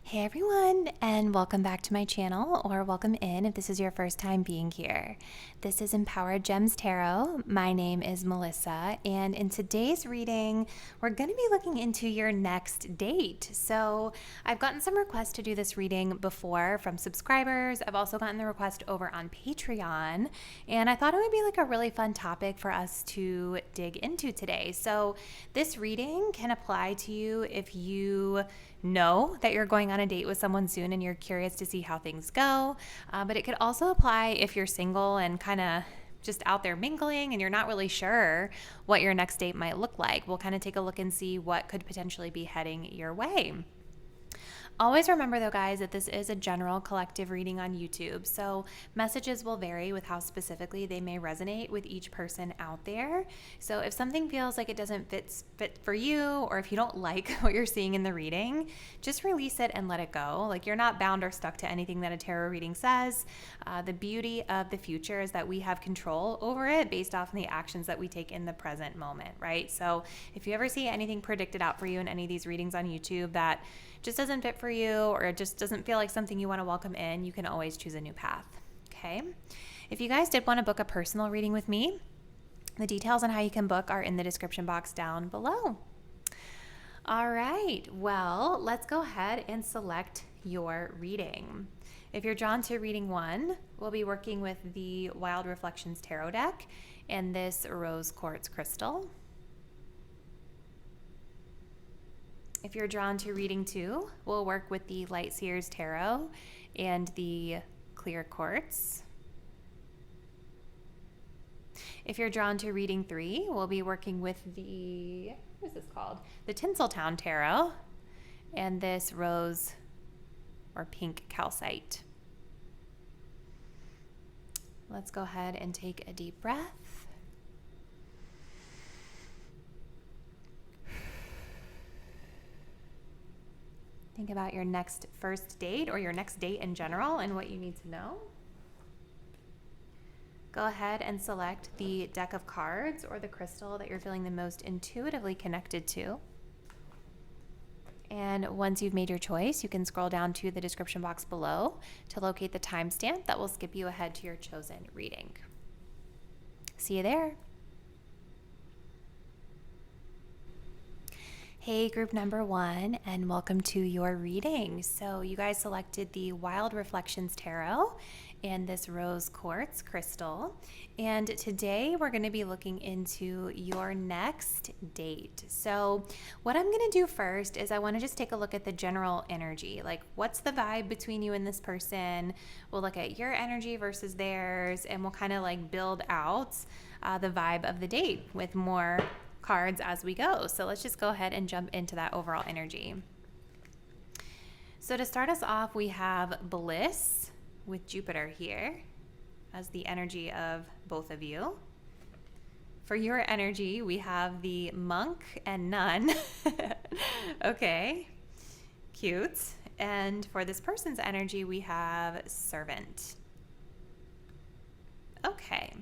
Hey everyone, and welcome back to my channel, or welcome in if this is your first time being here. This is Empowered Gems Tarot. My name is Melissa, and in today's reading, we're going to be looking into your next date. So I've gotten some requests to do this reading before from subscribers. I've also gotten the request over on Patreon, and I thought it would be like a really fun topic for us to dig into today. So this reading can apply to you if you know that you're going on a date with someone soon and you're curious to see how things go. But it could also apply if you're single and kind of just out there mingling and you're not really sure what your next date might look like. We'll kind of take a look and see what could potentially be heading your way. Always remember though, guys, that this is a general collective reading on YouTube, so messages will vary with how specifically they may resonate with each person out there. So if something feels like it doesn't fit for you, or if you don't like what you're seeing in the reading, just release it and let it go. Like, you're not bound or stuck to anything that a tarot reading says. The beauty of the future is that we have control over it based off of the actions that we take in the present moment, right? So if you ever see anything predicted out for you in any of these readings on YouTube that just doesn't fit for you, or it just doesn't feel like something you want to welcome in, you can always choose a new path. Okay. If you guys did want to book a personal reading with me, the details on how you can book are in the description box down below. All right. Well, let's go ahead and select your reading. If you're drawn to reading 1, we'll be working with the Wild Reflections Tarot deck and this rose quartz crystal. If you're drawn to reading 2, we'll work with the Light Seers Tarot and the clear quartz. If you're drawn to reading 3, we'll be working with the, what is this called? The Tinseltown Tarot and this rose or pink calcite. Let's go ahead and take a deep breath. Think about your next first date or your next date in general and what you need to know. Go ahead and select the deck of cards or the crystal that you're feeling the most intuitively connected to. And once you've made your choice, you can scroll down to the description box below to locate the timestamp that will skip you ahead to your chosen reading. See you there. Hey, group number 1, and welcome to your reading. So you guys selected the Wild Reflections Tarot and this rose quartz crystal. And today we're going to be looking into your next date. So what I'm going to do first is I want to just take a look at the general energy. Like, what's the vibe between you and this person? We'll look at your energy versus theirs, and we'll kind of like build out the vibe of the date with more cards as we go. So let's just go ahead and jump into that overall energy. So to start us off, we have Bliss with Jupiter here as the energy of both of you. For your energy, we have the Monk and Nun. Okay, cute. And for this person's energy, we have Servant. Okay.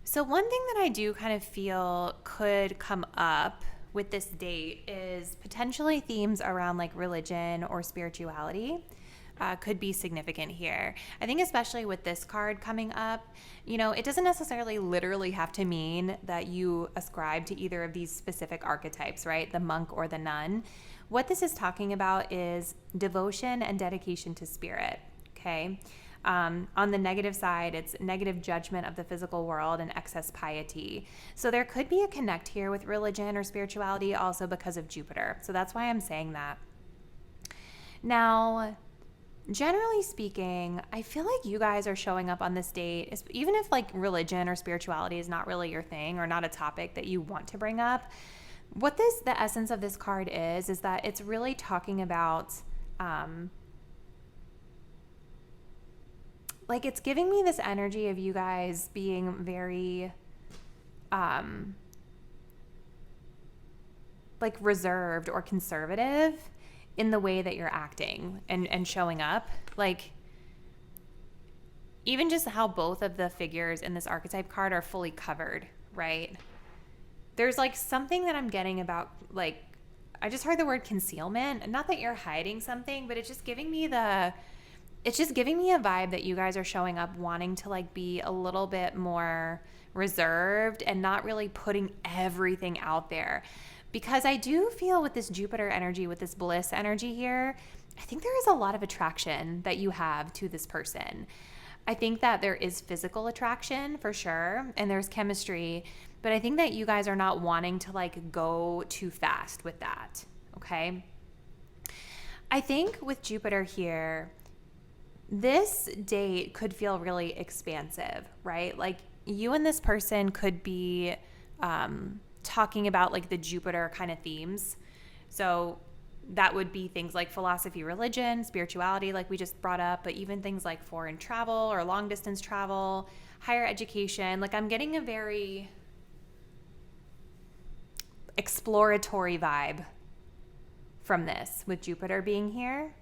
So one thing that I do kind of feel could come up with this date is potentially themes around like religion or spirituality could be significant here. I think especially with this card coming up, you know, it doesn't necessarily literally have to mean that you ascribe to either of these specific archetypes, right? The monk or the nun. What this is talking about is devotion and dedication to spirit, okay? On the negative side, it's negative judgment of the physical world and excess piety. So there could be a connect here with religion or spirituality also because of Jupiter. So that's why I'm saying that. Now, generally speaking, I feel like you guys are showing up on this date, even if like religion or spirituality is not really your thing or not a topic that you want to bring up. What the essence of this card is that it's really talking about like, it's giving me this energy of you guys being very, like reserved or conservative in the way that you're acting and showing up. Like, even just how both of the figures in this archetype card are fully covered, right? There's like something that I'm getting about like I just heard the word concealment. Not that you're hiding something, but it's just giving me a vibe that you guys are showing up wanting to like be a little bit more reserved and not really putting everything out there. Because I do feel with this Jupiter energy, with this bliss energy here, I think there is a lot of attraction that you have to this person. I think that there is physical attraction for sure, and there's chemistry, but I think that you guys are not wanting to like go too fast with that, okay? I think with Jupiter here, this date could feel really expansive, right? Like you and this person could be talking about like the Jupiter kind of themes. So that would be things like philosophy, religion, spirituality, like we just brought up, but even things like foreign travel or long distance travel, higher education. Like I'm getting a very exploratory vibe from this with Jupiter being here.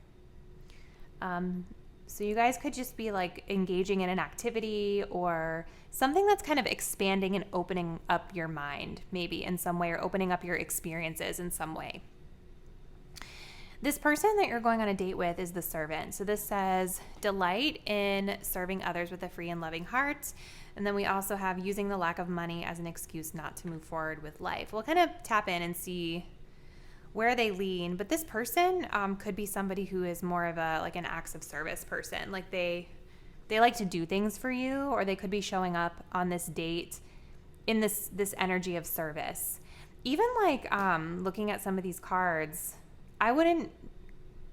So you guys could just be like engaging in an activity or something that's kind of expanding and opening up your mind maybe in some way, or opening up your experiences in some way. This person that you're going on a date with is the servant. So this says delight in serving others with a free and loving heart. And then we also have using the lack of money as an excuse not to move forward with life. We'll kind of tap in and see where they lean, but this person could be somebody who is more of a like an acts of service person. Like they like to do things for you, or they could be showing up on this date in this energy of service. Even like looking at some of these cards, I wouldn't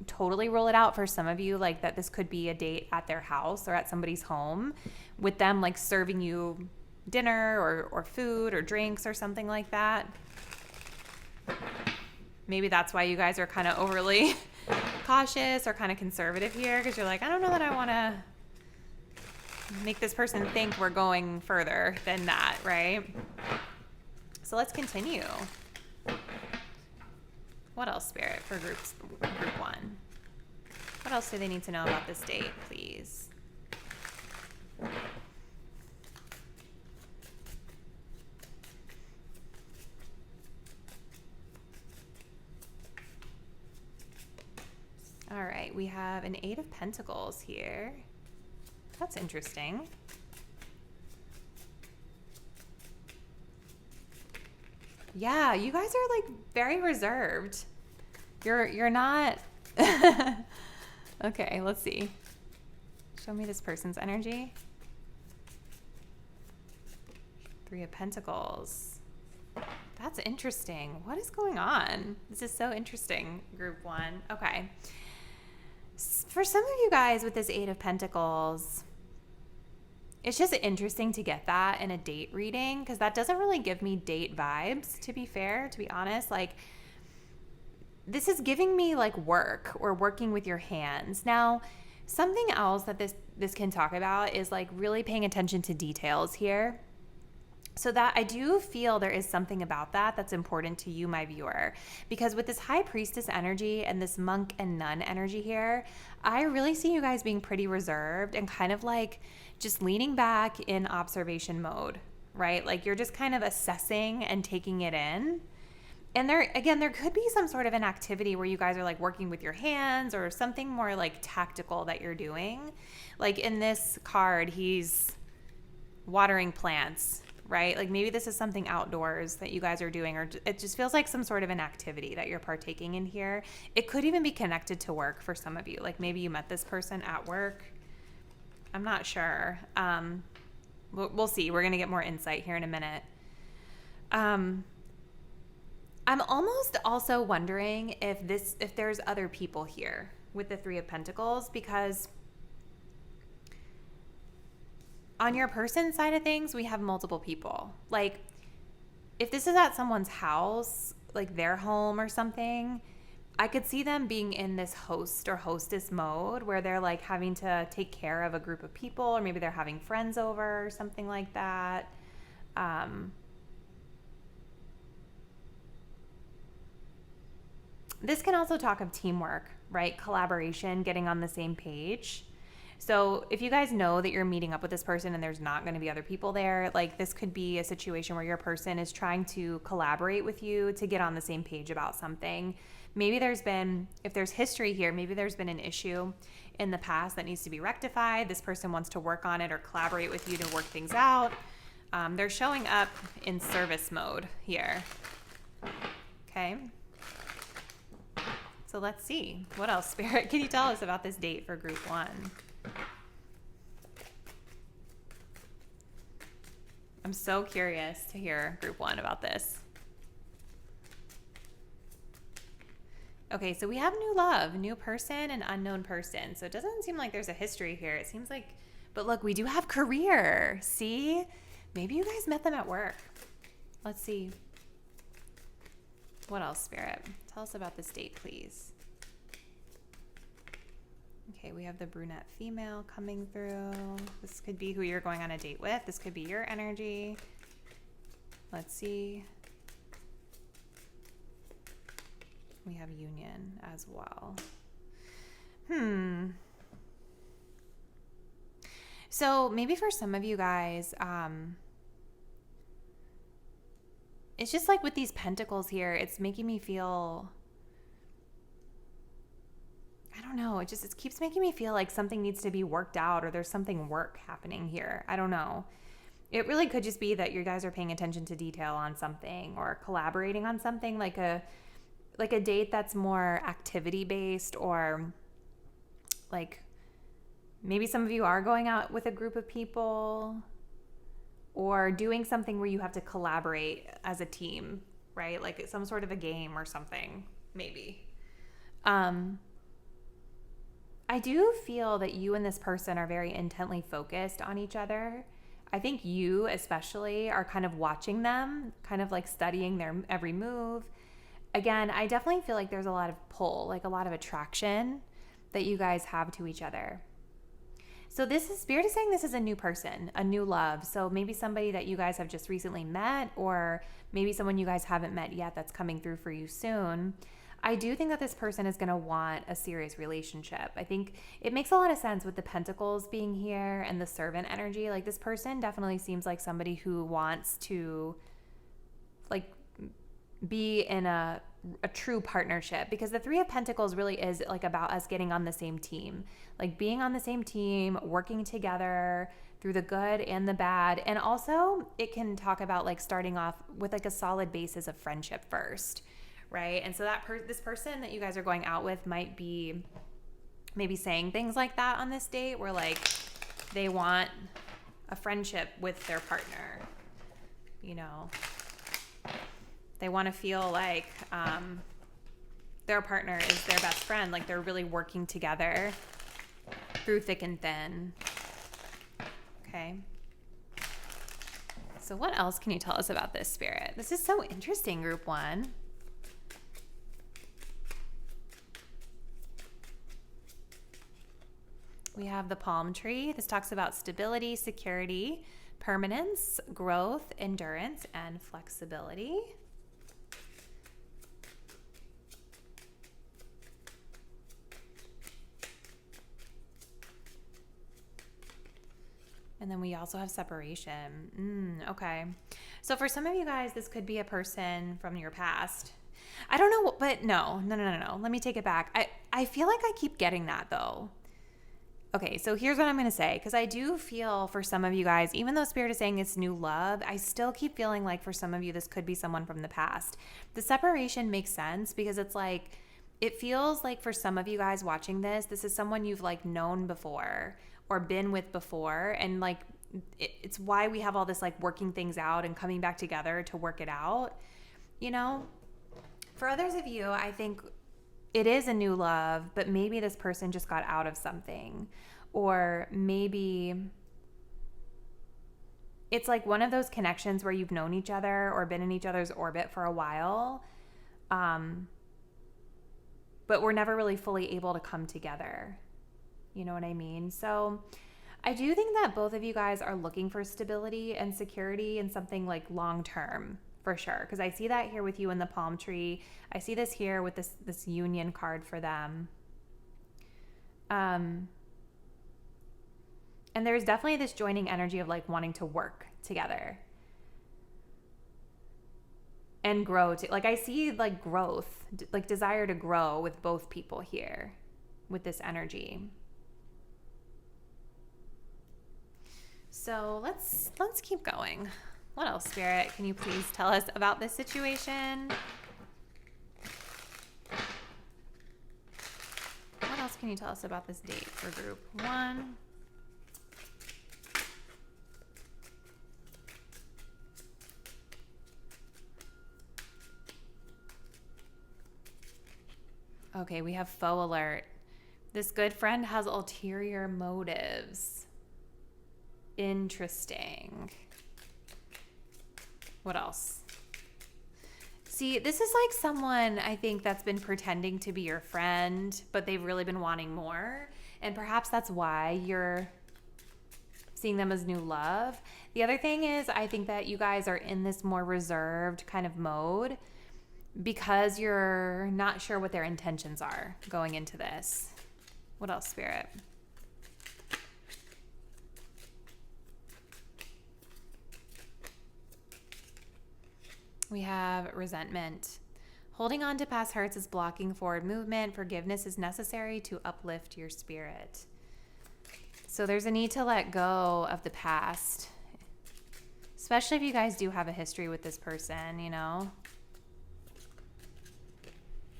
totally rule it out for some of you, like that this could be a date at their house or at somebody's home with them like serving you dinner or food or drinks or something like that. Maybe that's why you guys are kind of overly cautious or kind of conservative here, because you're like, I don't know that I want to make this person think we're going further than that, right? So let's continue. What else, Spirit, for group one? What else do they need to know about this date, please? All right, we have an 8 of Pentacles here. That's interesting. Yeah, you guys are like very reserved. You're not. Okay, let's see. Show me this person's energy. 3 of Pentacles. That's interesting. What is going on? This is so interesting, group one. Okay. For some of you guys with this 8 of Pentacles, it's just interesting to get that in a date reading, because that doesn't really give me date vibes, to be fair, to be honest. Like, this is giving me like work or working with your hands. Now, something else that this can talk about is like really paying attention to details here. So that I do feel there is something about that that's important to you, my viewer, because with this High Priestess energy and this Monk and Nun energy here, I really see you guys being pretty reserved and kind of like just leaning back in observation mode, right? Like you're just kind of assessing and taking it in. And there could be some sort of an activity where you guys are like working with your hands or something more like tactical that you're doing. Like in this card, he's watering plants, right? Like maybe this is something outdoors that you guys are doing, or it just feels like some sort of an activity that you're partaking in here. It could even be connected to work for some of you. Like maybe you met this person at work. I'm not sure. We'll see. We're going to get more insight here in a minute. I'm almost also wondering if there's other people here with the 3 of Pentacles, because on your person side of things, we have multiple people. Like if this is at someone's house, like their home or something, I could see them being in this host or hostess mode where they're like having to take care of a group of people, or maybe they're having friends over or something like that. This can also talk of teamwork, right? Collaboration, getting on the same page. So if you guys know that you're meeting up with this person and there's not going to be other people there, like this could be a situation where your person is trying to collaborate with you to get on the same page about something. Maybe if there's history here, maybe there's been an issue in the past that needs to be rectified. This person wants to work on it or collaborate with you to work things out. They're showing up in service mode here. Okay. So let's see. What else, Spirit, can you tell us about this date for group 1? I'm so curious to hear group 1 about this. Okay, so we have new love, new person, and unknown person. So it doesn't seem like there's a history here. It seems like, but look, we do have career. See? Maybe you guys met them at work. Let's see. What else, Spirit? Tell us about this date, please. Okay, we have the brunette female coming through. This could be who you're going on a date with. This could be your energy. Let's see. We have union as well. So maybe for some of you guys, it's just like with these pentacles here, it's making me feel, I don't know, it keeps making me feel like something needs to be worked out or there's something work happening here. I don't know. It really could just be that you guys are paying attention to detail on something or collaborating on something, like a date that's more activity based, or like maybe some of you are going out with a group of people or doing something where you have to collaborate as a team, right? Like some sort of a game or something, maybe. I do feel that you and this person are very intently focused on each other. I think you especially are kind of watching them, kind of like studying their every move. Again, I definitely feel like there's a lot of pull, like a lot of attraction that you guys have to each other. So Spirit is saying this is a new person, a new love. So maybe somebody that you guys have just recently met, or maybe someone you guys haven't met yet that's coming through for you soon. I do think that this person is going to want a serious relationship. I think it makes a lot of sense with the pentacles being here and the servant energy. Like this person definitely seems like somebody who wants to like be in a true partnership, because the Three of Pentacles really is like about us getting on the same team, like being on the same team, working together through the good and the bad. And also it can talk about like starting off with like a solid basis of friendship first, right? And so that this person that you guys are going out with might be maybe saying things like that on this date, where like they want a friendship with their partner, you know. They want to feel like their partner is their best friend, like they're really working together through thick and thin. Okay. So what else can you tell us about this, Spirit? This is so interesting, group 1. We have the palm tree. This talks about stability, security, permanence, growth, endurance, and flexibility. And then we also have separation. Okay. So for some of you guys, this could be a person from your past. I don't know, but no. Let me take it back. I feel like I keep getting that though. Okay, so here's what I'm going to say, because I do feel for some of you guys, even though Spirit is saying it's new love, I still keep feeling like for some of you, this could be someone from the past. The separation makes sense because it's like, it feels like for some of you guys watching this, this is someone you've like known before or been with before. And like, it's why we have all this like working things out and coming back together to work it out. You know, for others of you, I think it is a new love, but maybe this person just got out of something, or maybe it's like one of those connections where you've known each other or been in each other's orbit for a while, but we're never really fully able to come together. You know what I mean? So I do think that both of you guys are looking for stability and security and something like long-term for sure. Because I see that here with you in the palm tree. I see this here with this union card for them. And there's definitely this joining energy of like wanting to work together and grow. Like I see like growth, like desire to grow with both people here with this energy. So let's keep going. What else, Spirit? Can you please tell us about this situation? What else can you tell us about this date for group 1? Okay, we have faux alert. This good friend has ulterior motives. Interesting. What else? See, this is like someone I think that's been pretending to be your friend, but they've really been wanting more. And perhaps that's why you're seeing them as new love. The other thing is I think that you guys are in this more reserved kind of mode because you're not sure what their intentions are going into this. What else, Spirit? We have resentment. Holding on to past hurts is blocking forward movement. Forgiveness is necessary to uplift your spirit. So there's a need to let go of the past, especially if you guys do have a history with this person, you know?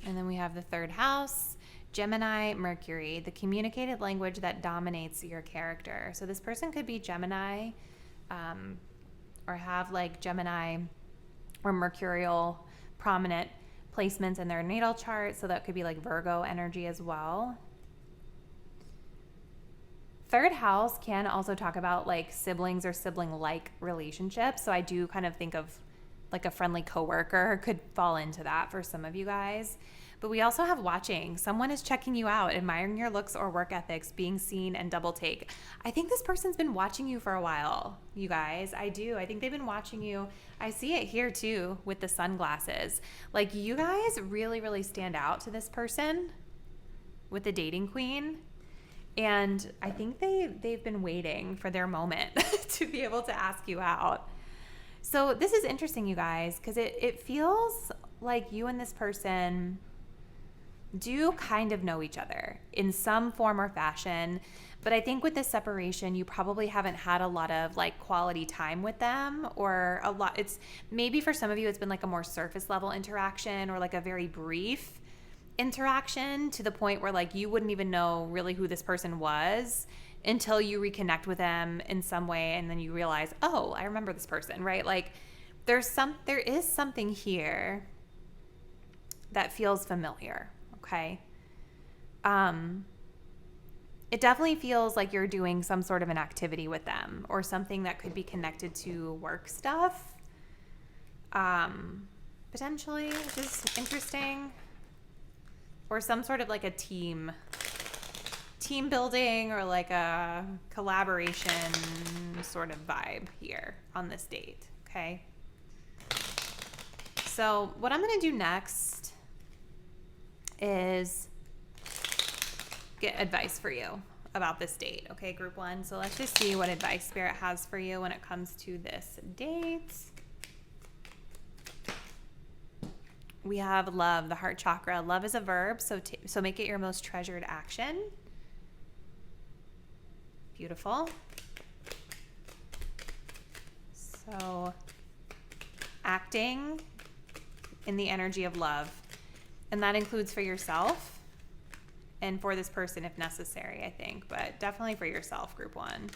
And then we have the 3rd house, Gemini, Mercury, the communicated language that dominates your character. So this person could be Gemini or have like Gemini or Mercurial prominent placements in their natal chart. So that could be like Virgo energy as well. 3rd house can also talk about like siblings or sibling-like relationships. So I do kind of think of like a friendly coworker could fall into that for some of you guys. But we also have watching. Someone is checking you out, admiring your looks or work ethics, being seen, and double take. I think this person's been watching you for a while, you guys. I do. I think they've been watching you. I see it here too with the sunglasses. Like you guys really, really stand out to this person with the dating queen. And I think they've been waiting for their moment to be able to ask you out. So this is interesting, you guys, because it feels like you and this person do kind of know each other in some form or fashion. But I think with this separation, you probably haven't had a lot of like quality time with them, or a lot. It's maybe for some of you, it's been like a more surface level interaction or like a very brief interaction to the point where like you wouldn't even know really who this person was until you reconnect with them in some way, and then you realize, oh, I remember this person, right? Like there is something here that feels familiar, okay? It definitely feels like you're doing some sort of an activity with them or something that could be connected to work stuff, potentially, which is interesting, or some sort of like a team building or like a collaboration sort of vibe here on this date, okay? So what I'm going to do next is get advice for you about this date, okay, group 1? So let's just see what advice Spirit has for you when it comes to this date. We have love, the heart chakra. Love is a verb, so make it your most treasured action. Beautiful. So acting in the energy of love. And that includes for yourself and for this person if necessary, I think. But definitely for yourself, group 1.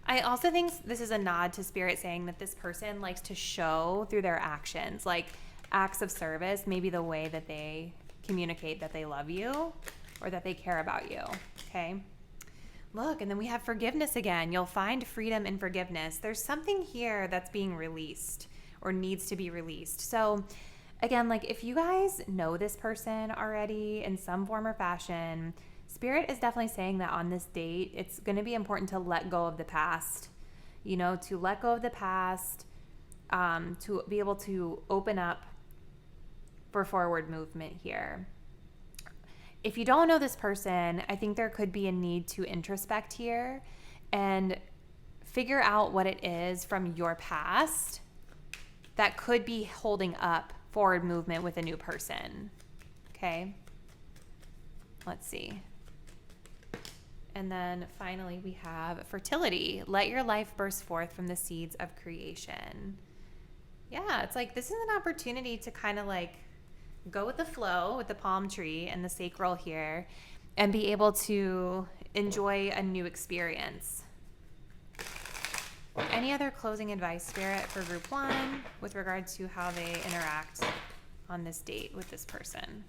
I also think this is a nod to Spirit saying that this person likes to show through their actions, like acts of service, maybe the way that they communicate that they love you or that they care about you, okay? Look, and then we have forgiveness again. You'll find freedom in forgiveness. There's something here that's being released or needs to be released. So again, like if you guys know this person already in some form or fashion, Spirit is definitely saying that on this date, it's going to be important to let go of the past, you know, to let go of the past, to be able to open up for forward movement here. if you don't know this person, I think there could be a need to introspect here and figure out what it is from your past that could be holding up forward movement with a new person. Okay? Let's see. And then finally we have fertility. Let your life burst forth from the seeds of creation. Yeah, it's like this is an opportunity to kind of like go with the flow with the palm tree and the sacral here and be able to enjoy a new experience. Any other closing advice, Spirit, for group 1 with regard to how they interact on this date with this person?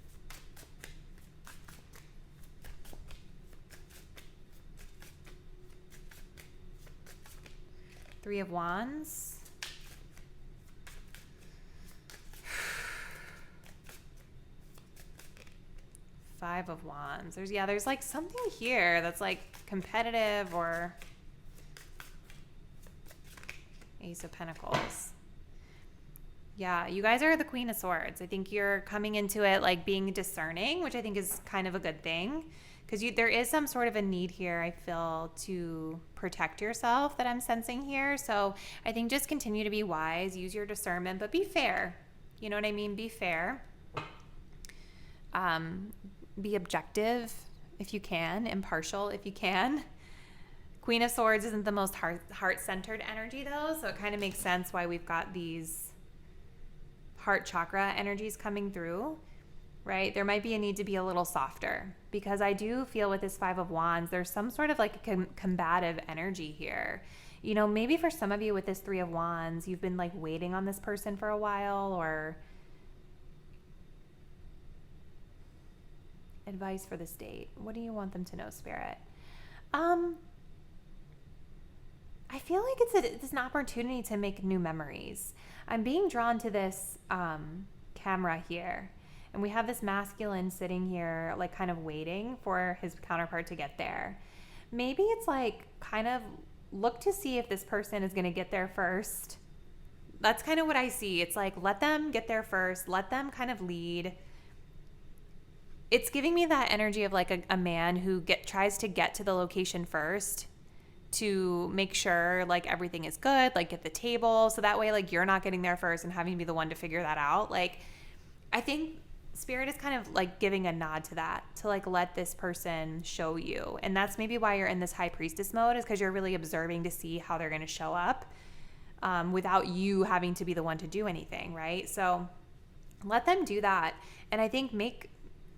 Three of Wands. Five of Wands. There's like something here that's like competitive, or Ace of Pentacles. Yeah, you guys are the Queen of Swords. I think you're coming into it like being discerning, which I think is kind of a good thing, because there is some sort of a need here, I feel, to protect yourself that I'm sensing here. So I think just continue to be wise, use your discernment, but be fair. You know what I mean? Be fair. Be objective if you can, impartial if you can. Queen of Swords isn't the most heart-centered energy though, so it kind of makes sense why we've got these heart chakra energies coming through, right? There might be a need to be a little softer, because I do feel with this Five of Wands, there's some sort of like a combative energy here. You know, maybe for some of you with this Three of Wands, you've been like waiting on this person for a while, or advice for this date. What do you want them to know, Spirit? I feel like it's an opportunity to make new memories. I'm being drawn to this camera here, and we have this masculine sitting here like kind of waiting for his counterpart to get there. Maybe it's like kind of look to see if this person is going to get there first. That's kind of what I see. It's like let them get there first, let them kind of lead. It's giving me that energy of like a man who tries to get to the location first to make sure like everything is good, like get the table, so that way like you're not getting there first and having to be the one to figure that out. Like I think Spirit is kind of like giving a nod to that, to like let this person show you. And that's maybe why you're in this high priestess mode, is because you're really observing to see how they're going to show up without you having to be the one to do anything, right? So let them do that. And I think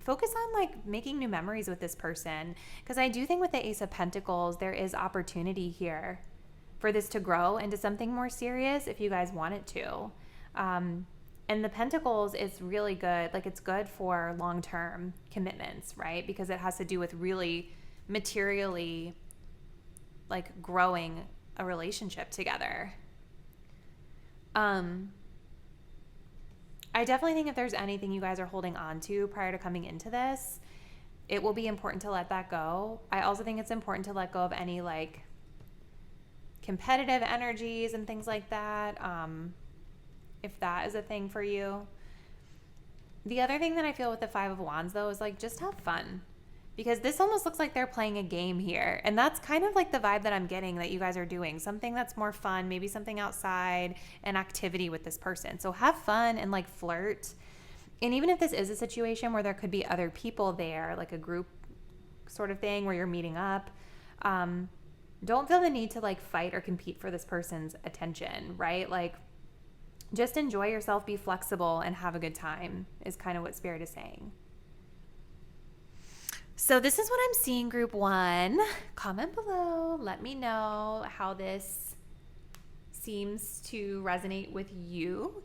focus on like making new memories with this person, because I do think with the Ace of Pentacles, there is opportunity here for this to grow into something more serious if you guys want it to. And the Pentacles is really good. Like it's good for long-term commitments, right? Because it has to do with really materially like growing a relationship together. I definitely think if there's anything you guys are holding on to prior to coming into this, it will be important to let that go. I also think it's important to let go of any like competitive energies and things like that, if that is a thing for you. The other thing that I feel with the Five of Wands though is like just have fun, because this almost looks like they're playing a game here. And that's kind of like the vibe that I'm getting that you guys are doing. Something that's more fun, maybe something outside, an activity with this person. So have fun and like flirt. And even if this is a situation where there could be other people there, like a group sort of thing where you're meeting up, don't feel the need to like fight or compete for this person's attention, right? Like just enjoy yourself, be flexible, and have a good time is kind of what Spirit is saying. So this is what I'm seeing, group 1. Comment below. Let me know how this seems to resonate with you.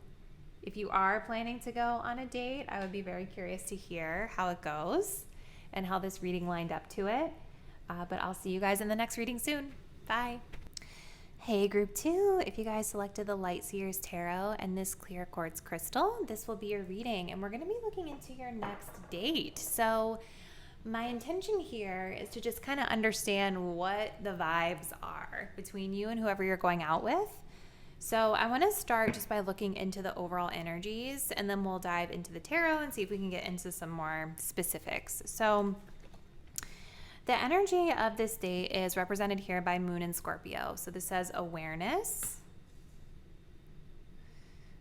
If you are planning to go on a date, I would be very curious to hear how it goes and how this reading lined up to it. But I'll see you guys in the next reading soon. Bye. Hey, group 2. If you guys selected the Light Seers Tarot and this clear quartz crystal, this will be your reading. And we're going to be looking into your next date. So my intention here is to just kind of understand what the vibes are between you and whoever you're going out with. So I want to start just by looking into the overall energies, and then we'll dive into the tarot and see if we can get into some more specifics. So the energy of this day is represented here by Moon and Scorpio. So this says awareness.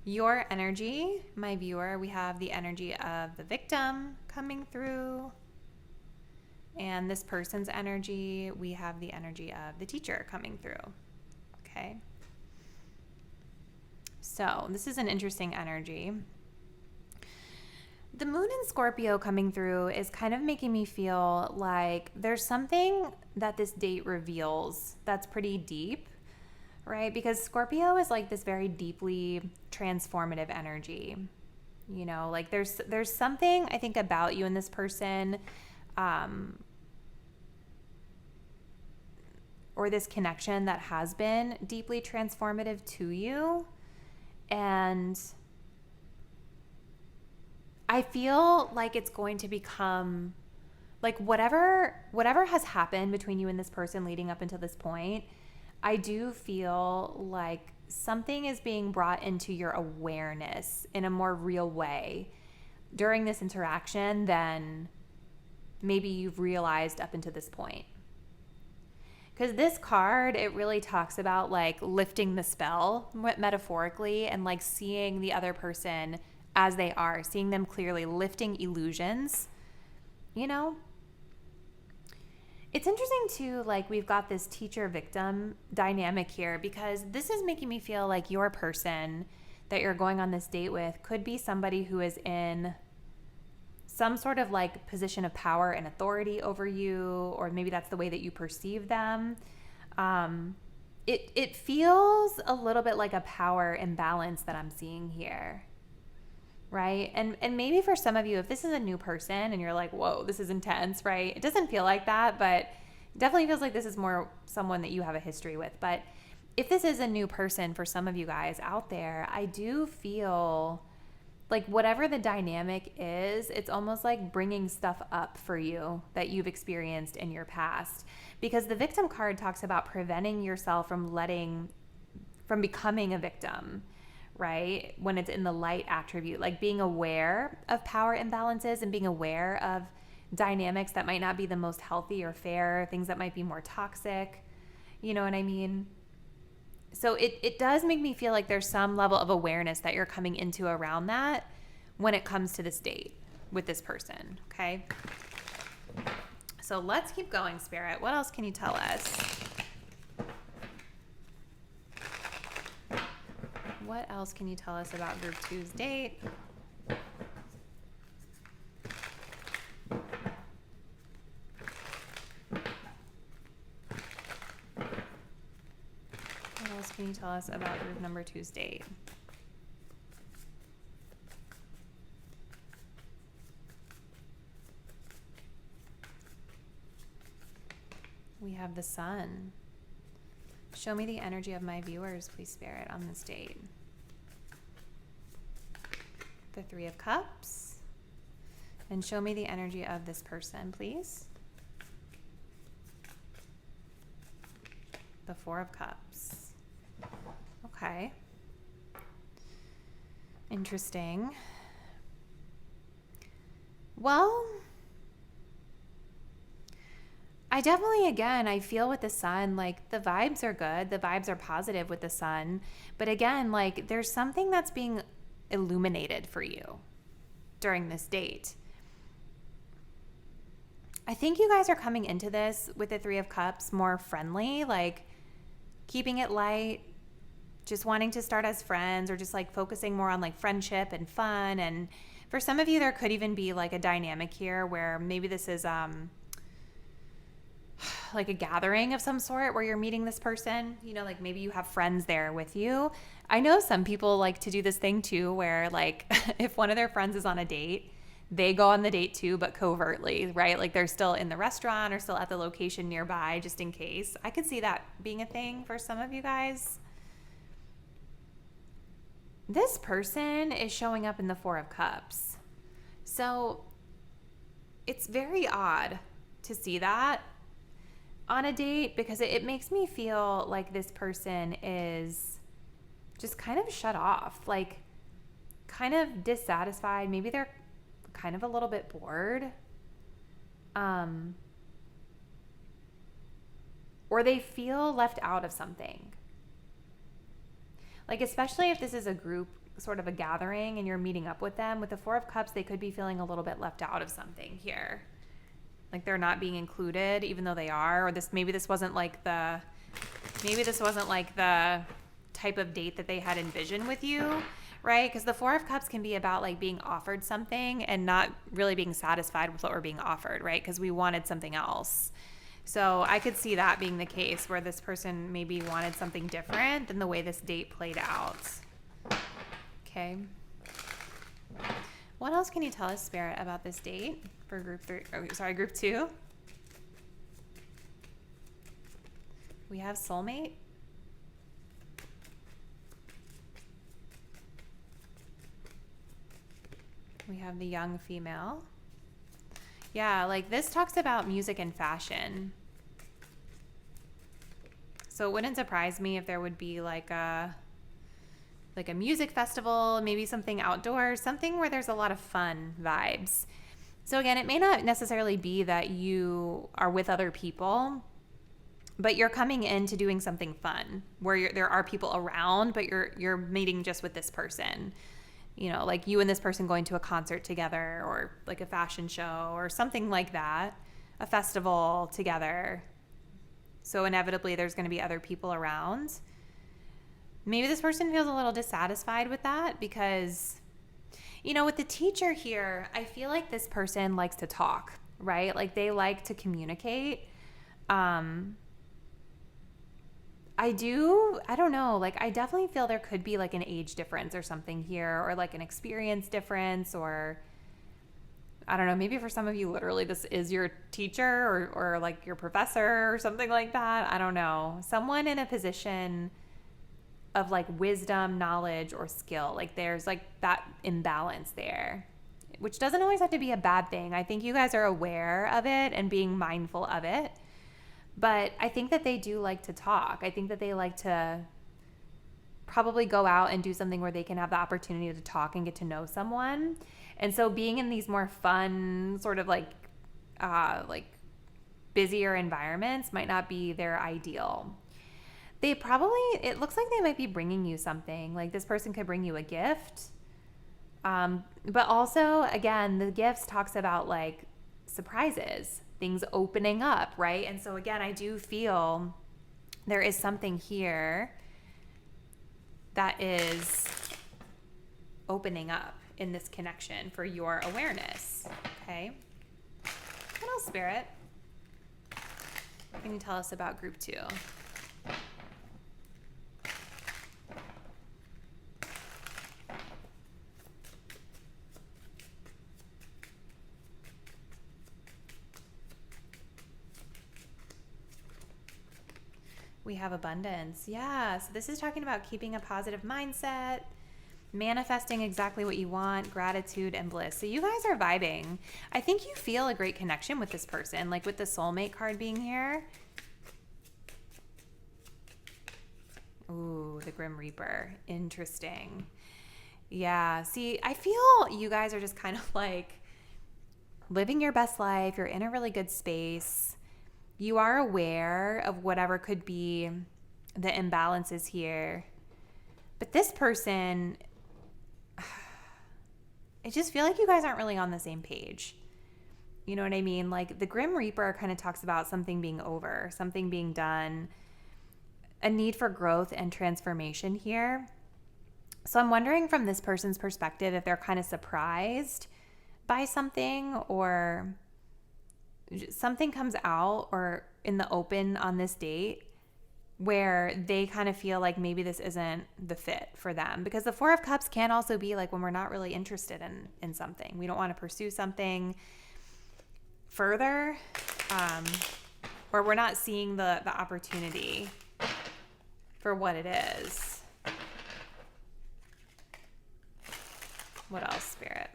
Your energy, my viewer, we have the energy of the victim coming through. And this person's energy, we have the energy of the teacher coming through. Okay. So this is an interesting energy. The Moon in Scorpio coming through is kind of making me feel like there's something that this date reveals that's pretty deep, right? Because Scorpio is like this very deeply transformative energy. You know, like there's something I think about you and this person, or this connection that has been deeply transformative to you. And I feel like it's going to become like whatever has happened between you and this person leading up until this point, I do feel like something is being brought into your awareness in a more real way during this interaction than maybe you've realized up until this point. Because this card, it really talks about like lifting the spell metaphorically and like seeing the other person as they are, seeing them clearly, lifting illusions, you know? It's interesting too, like we've got this teacher-victim dynamic here because this is making me feel like your person that you're going on this date with could be somebody who is in some sort of like position of power and authority over you, or maybe that's the way that you perceive them. It feels a little bit like a power imbalance that I'm seeing here, right? And maybe for some of you, if this is a new person and you're like, whoa, this is intense, right? It doesn't feel like that, but it definitely feels like this is more someone that you have a history with. But if this is a new person for some of you guys out there, I do feel like whatever the dynamic is, it's almost like bringing stuff up for you that you've experienced in your past. Because the victim card talks about preventing yourself from becoming a victim, right? When it's in the light attribute, like being aware of power imbalances and being aware of dynamics that might not be the most healthy or fair, things that might be more toxic. You know what I mean? So it does make me feel like there's some level of awareness that you're coming into around that when it comes to this date with this person, okay? So let's keep going, Spirit. What else can you tell us? What else can you tell us about Group 2's date? What else can you tell us about Group number 2's date? We have the Sun. Show me the energy of my viewers, please, Spirit, on this date. The Three of Cups. And show me the energy of this person, please. The Four of Cups. Okay. Interesting. Well, I definitely, again, I feel with the Sun, like the vibes are good. The vibes are positive with the Sun. But again, like there's something that's being illuminated for you during this date. I think you guys are coming into this with the Three of Cups more friendly, like keeping it light, just wanting to start as friends, or just like focusing more on like friendship and fun. And for some of you, there could even be like a dynamic here where maybe this is like a gathering of some sort where you're meeting this person, you know, like maybe you have friends there with you. I know some people like to do this thing too, where like if one of their friends is on a date, they go on the date too, but covertly, right? Like they're still in the restaurant or still at the location nearby, just in case. I could see that being a thing for some of you guys. This person is showing up in the Four of Cups. So it's very odd to see that on a date, because it makes me feel like this person is just kind of shut off, like kind of dissatisfied. Maybe they're kind of a little bit bored. Or they feel left out of something. Like, especially if this is a group, sort of a gathering, and you're meeting up with them. With the Four of Cups, they could be feeling a little bit left out of something here. Like they're not being included, even though they are. Or maybe this wasn't like the type of date that they had envisioned with you, right? Because the Four of Cups can be about like being offered something and not really being satisfied with what we're being offered, right? Because we wanted something else. So I could see that being the case, where this person maybe wanted something different than the way this date played out. Okay. What else can you tell us, Spirit, about this date for group 2? We have soulmate. We have the young female. Yeah, like this talks about music and fashion. So it wouldn't surprise me if there would be like a music festival, maybe something outdoors, something where there's a lot of fun vibes. So again, it may not necessarily be that you are with other people, but you're coming into doing something fun where there are people around, but you're meeting just with this person. You know, like you and this person going to a concert together, or like a fashion show or something like that, a festival together. So inevitably there's going to be other people around. Maybe this person feels a little dissatisfied with that because, you know, with the Teacher here, I feel like this person likes to talk, right? Like they like to communicate. I don't know, like I definitely feel there could be like an age difference or something here, or like an experience difference, or I don't know, maybe for some of you literally this is your teacher or like your professor or something like that. I don't know. Someone in a position of like wisdom, knowledge, or skill. Like there's like that imbalance there, which doesn't always have to be a bad thing. I think you guys are aware of it and being mindful of it. But I think that they do like to talk. I think that they like to probably go out and do something where they can have the opportunity to talk and get to know someone. And so being in these more fun, sort of like busier environments might not be their ideal. It looks like they might be bringing you something. Like this person could bring you a gift. But also, again, the gifts talks about like surprises, things opening up, right? And so again, I do feel there is something here that is opening up in this connection for your awareness, okay? What else, Spirit? Can you tell us about group 2? We have abundance. Yeah, so this is talking about keeping a positive mindset, manifesting exactly what you want, gratitude, and bliss. So you guys are vibing. I think you feel a great connection with this person, like with the soulmate card being here. Ooh, the Grim Reaper. Interesting. Yeah, see, I feel you guys are just kind of like living your best life. You're in a really good space. You are aware of whatever could be the imbalances here. But this person, I just feel like you guys aren't really on the same page. You know what I mean? Like the Grim Reaper kind of talks about something being over, something being done, a need for growth and transformation here. So I'm wondering from this person's perspective if they're kind of surprised by something, or something comes out or in the open on this date where they kind of feel like maybe this isn't the fit for them. Because the Four of Cups can also be like when we're not really interested in something. We don't want to pursue something further, or we're not seeing the opportunity for what it is. What else, Spirit?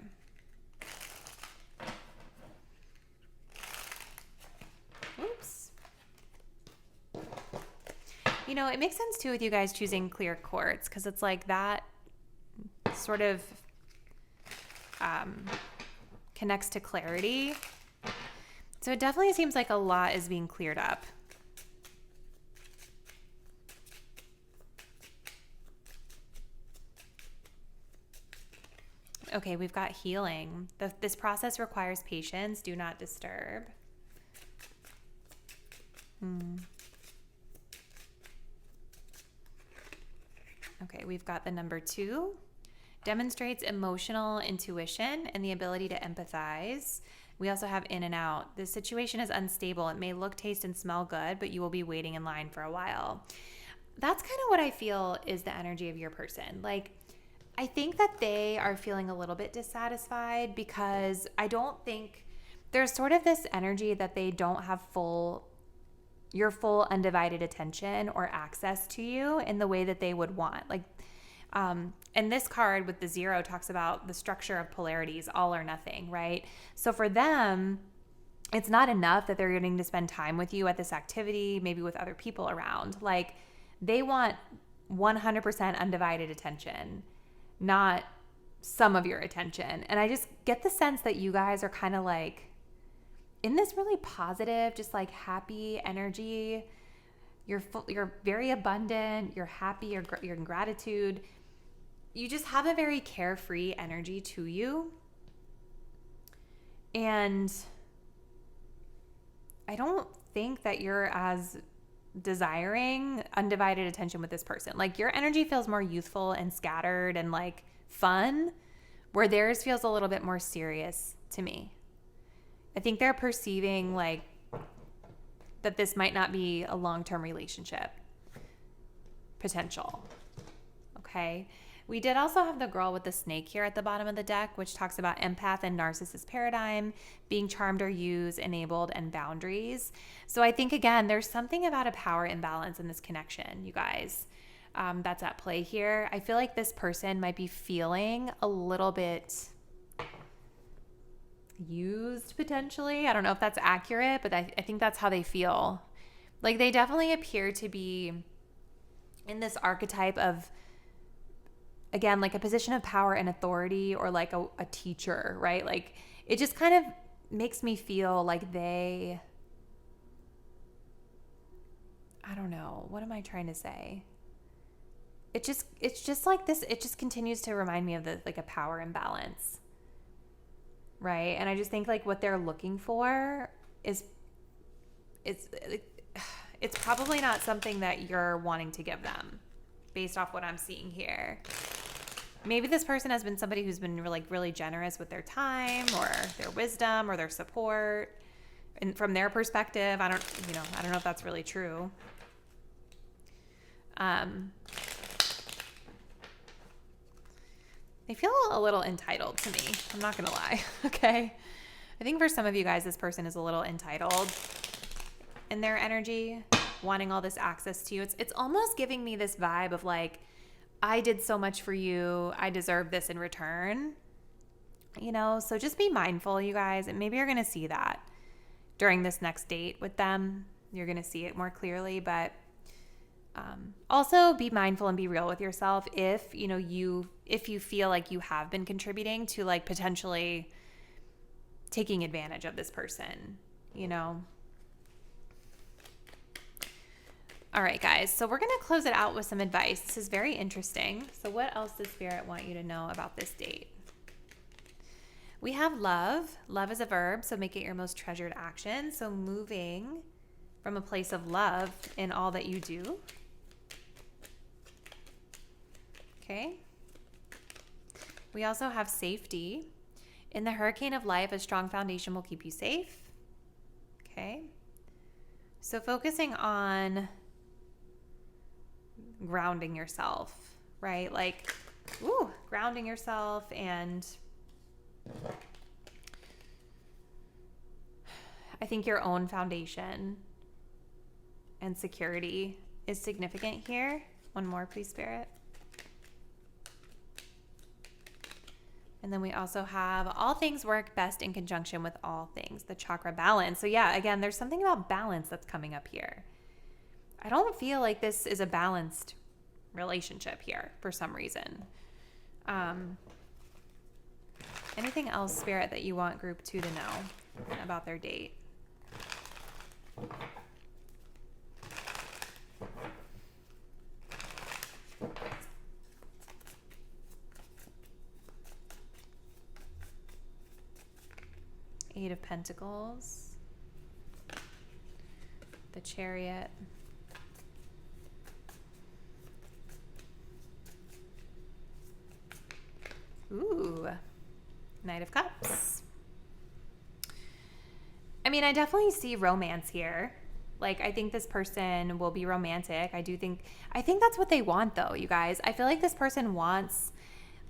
Oops. It makes sense too with you guys choosing clear quartz, because it's like that sort of connects to clarity. So it definitely seems like a lot is being cleared up. Okay, we've got healing. This process requires patience. Do not disturb. Okay, we've got the number 2. Demonstrates emotional intuition and the ability to empathize. We also have in and out. The situation is unstable. It may look, taste, and smell good, but you will be waiting in line for a while. That's kind of what I feel is the energy of your person. Like, I think that they are feeling a little bit dissatisfied because I don't think there's sort of this energy that they don't have your full undivided attention or access to you in the way that they would want. Like, and this card with the 0 talks about the structure of polarities, all or nothing, right? So for them, it's not enough that they're getting to spend time with you at this activity, maybe with other people around. Like, they want 100% undivided attention, not some of your attention. And I just get the sense that you guys are kind of like in this really positive, just like happy energy. You're very abundant. You're happy. You're in gratitude. You just have a very carefree energy to you. And I don't think that you're as desiring undivided attention with this person. Like, your energy feels more youthful and scattered and like fun, where theirs feels a little bit more serious to me. I think they're perceiving like that this might not be a long-term relationship potential. Okay. We did also have the girl with the snake here at the bottom of the deck, which talks about empath and narcissist paradigm, being charmed or used, enabled, and boundaries. So I think, again, there's something about a power imbalance in this connection, you guys, that's at play here. I feel like this person might be feeling a little bit used potentially. I don't know if that's accurate, but I think that's how they feel. Like, they definitely appear to be in this archetype of, again, like a position of power and authority, or like a teacher, right? Like, it just kind of makes me feel like I don't know. What am I trying to say? It's just like this. It just continues to remind me of like a power imbalance. Right. And I just think like what they're looking for is it's probably not something that you're wanting to give them based off what I'm seeing here. Maybe this person has been somebody who's been really generous with their time or their wisdom or their support. And from their perspective, I don't know if that's really true. They feel a little entitled to me. I'm not going to lie. Okay. I think for some of you guys, this person is a little entitled in their energy, wanting all this access to you. It's almost giving me this vibe of like, I did so much for you. I deserve this in return. So just be mindful, you guys. And maybe you're going to see that during this next date with them. You're going to see it more clearly, but also be mindful and be real with yourself if you feel like you have been contributing to like potentially taking advantage of this person, All right, guys. So we're going to close it out with some advice. This is very interesting. So what else does Spirit want you to know about this date? We have love. Love is a verb, so make it your most treasured action. So moving from a place of love in all that you do. Okay. We also have safety. In the hurricane of life, a strong foundation will keep you safe. Okay. So focusing on grounding yourself, right? Like, grounding yourself, and I think your own foundation and security is significant here. One more, please, Spirit. And then we also have all things work best in conjunction with all things, the chakra balance. So yeah, again, there's something about balance that's coming up here. I don't feel like this is a balanced relationship here for some reason. Anything else, Spirit, that you want group 2 to know about their date? Eight of Pentacles, the Chariot, ooh, Knight of Cups. I mean, I definitely see romance here. Like, I think this person will be romantic. I think that's what they want, though, you guys. I feel like this person wants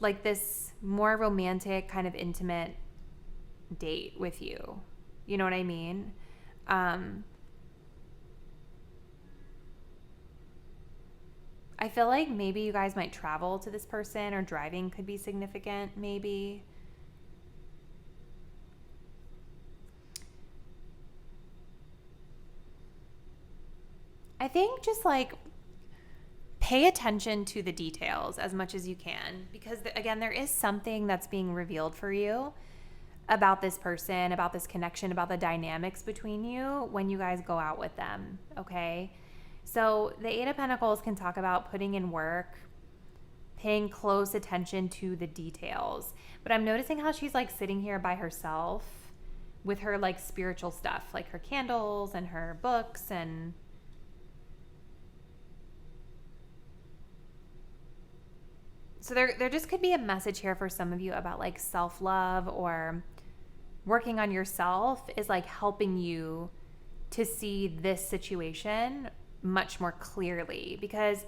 like this more romantic, kind of intimate date with you. You know what I mean? I feel like maybe you guys might travel to this person, or driving could be significant, maybe. I think just like pay attention to the details as much as you can, because again, there is something that's being revealed for you about this person, about this connection, about the dynamics between you when you guys go out with them, okay? So the Eight of Pentacles can talk about putting in work, paying close attention to the details. But I'm noticing how she's like sitting here by herself with her like spiritual stuff, like her candles and her books, and so there just could be a message here for some of you about like self-love, or working on yourself is like helping you to see this situation much more clearly, because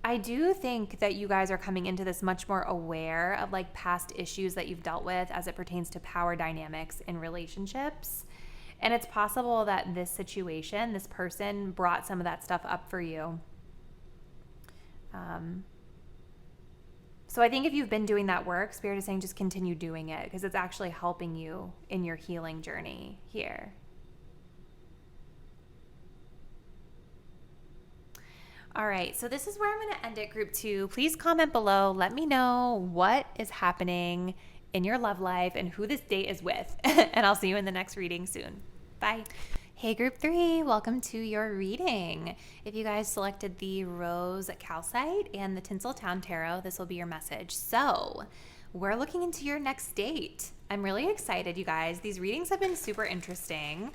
I do think that you guys are coming into this much more aware of like past issues that you've dealt with as it pertains to power dynamics in relationships. And it's possible that this situation, this person brought some of that stuff up for you. So I think if you've been doing that work, Spirit is saying just continue doing it, because it's actually helping you in your healing journey here. All right, so this is where I'm going to end it, group 2. Please comment below. Let me know what is happening in your love life and who this date is with. And I'll see you in the next reading soon. Bye. Hey, group 3, welcome to your reading. If you guys selected the Rose Calcite and the Tinseltown Tarot, this will be your message. So we're looking into your next date. I'm really excited, you guys. These readings have been super interesting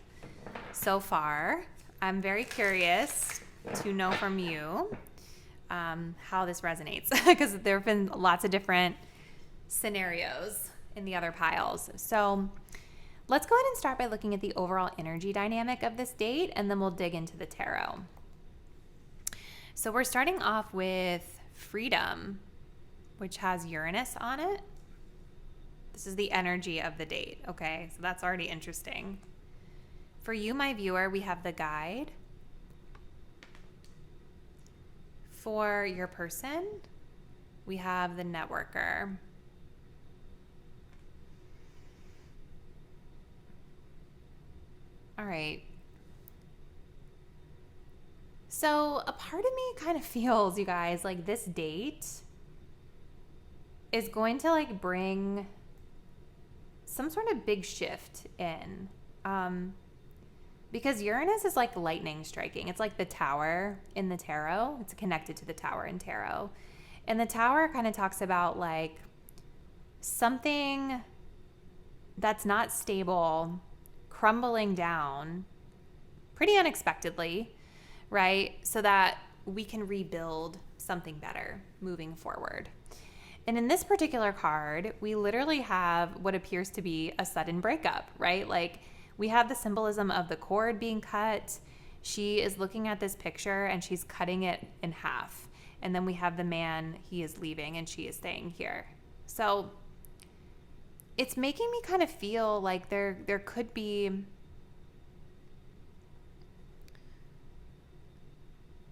so far. I'm very curious to know from you how this resonates, because there have been lots of different scenarios in the other piles. So let's go ahead and start by looking at the overall energy dynamic of this date, and then we'll dig into the tarot. So we're starting off with Freedom, which has Uranus on it. This is the energy of the date, okay? So that's already interesting. For you, my viewer, we have the Guide. For your person, we have the Networker. All right. So a part of me kind of feels, you guys, like this date is going to like bring some sort of big shift in. Because Uranus is like lightning striking. It's like the Tower in the tarot. It's connected to the Tower in tarot. And the Tower kind of talks about like something that's not stable crumbling down pretty unexpectedly, right? So that we can rebuild something better moving forward. And in this particular card, we literally have what appears to be a sudden breakup, right? Like we have the symbolism of the cord being cut. She is looking at this picture and she's cutting it in half. And then we have the man, he is leaving and she is staying here. So it's making me kind of feel like there could be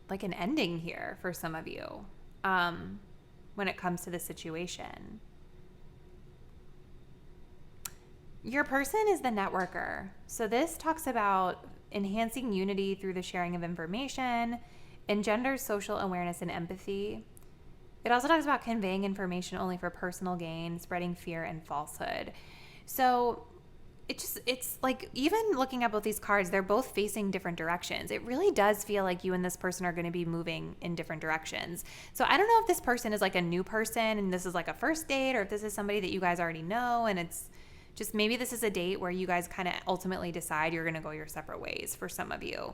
like an ending here for some of you when it comes to the situation. Your person is the Networker. So this talks about enhancing unity through the sharing of information engenders social awareness and empathy. It also talks about conveying information only for personal gain, spreading fear and falsehood. So it's like, even looking at both these cards, they're both facing different directions. It really does feel like you and this person are going to be moving in different directions. So I don't know if this person is like a new person and this is like a first date, or if this is somebody that you guys already know and it's just, maybe this is a date where you guys kind of ultimately decide you're going to go your separate ways for some of you.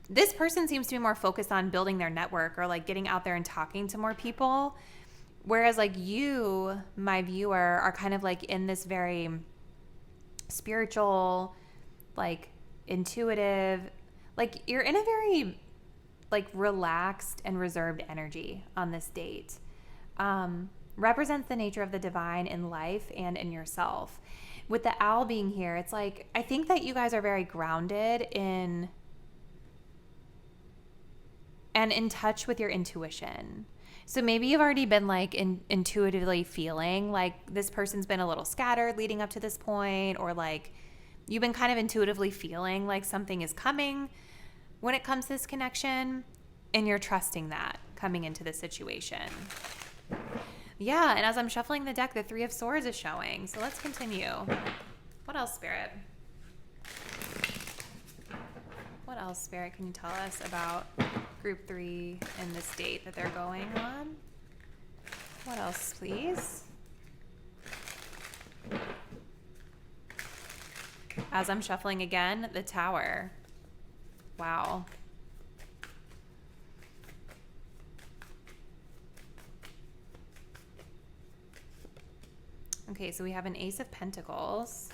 This person seems to be more focused on building their network or like getting out there and talking to more people. Whereas like you, my viewer, are kind of like in this very spiritual, like intuitive, like you're in a very like relaxed and reserved energy on this date. Represents the nature of the divine in life and in yourself. With the owl being here, it's like, I think that you guys are very grounded in and in touch with your intuition. So maybe you've already been like intuitively feeling like this person's been a little scattered leading up to this point, or like you've been kind of intuitively feeling like something is coming when it comes to this connection, and you're trusting that coming into this situation. Yeah, and as I'm shuffling the deck, the Three of Swords is showing. So let's continue. What else, Spirit? What else, Spirit, can you tell us about Group 3 and this date that they're going on? What else, please? As I'm shuffling again, the Tower. Wow. Okay, so we have an Ace of Pentacles.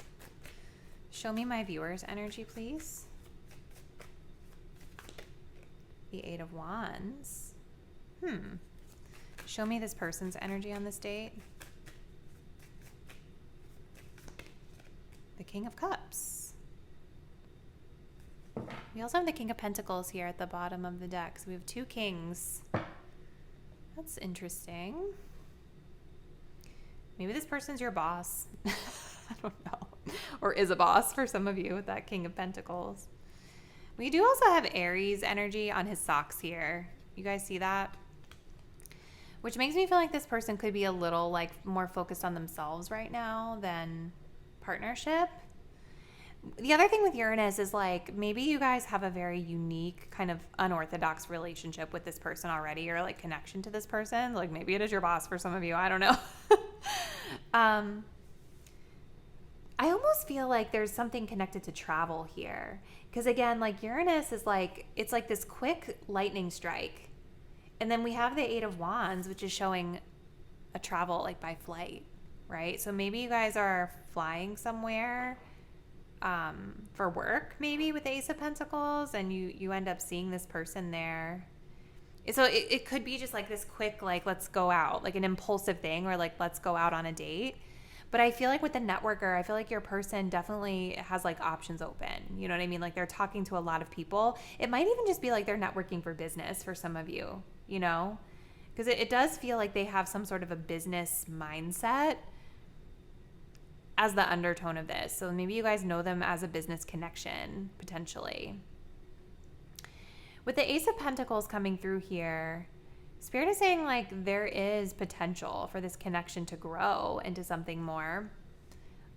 Show me my viewer's energy, please. The Eight of Wands. Show me this person's energy on this date. The King of Cups. We also have the King of Pentacles here at the bottom of the deck. So we have two kings. That's interesting. Maybe this person's your boss. I don't know. Or is a boss for some of you with that King of Pentacles. We do also have Aries energy on his socks here. You guys see that? Which makes me feel like this person could be a little like more focused on themselves right now than partnership. The other thing with Uranus is like maybe you guys have a very unique kind of unorthodox relationship with this person already, or like connection to this person. Like maybe it is your boss for some of you. I don't know. I almost feel like there's something connected to travel here. Because again, like Uranus is like, it's like this quick lightning strike. And then we have the Eight of Wands, which is showing a travel like by flight, right? So maybe you guys are flying somewhere for work, maybe with the Ace of Pentacles, and you end up seeing this person there. So it could be just like this quick, like, let's go out, like an impulsive thing, or like, let's go out on a date. But I feel like with the networker, I feel like your person definitely has like options open. You know what I mean? Like they're talking to a lot of people. It might even just be like they're networking for business for some of you, you know? Because it does feel like they have some sort of a business mindset as the undertone of this. So maybe you guys know them as a business connection, potentially. With the Ace of Pentacles coming through here, Spirit is saying like there is potential for this connection to grow into something more.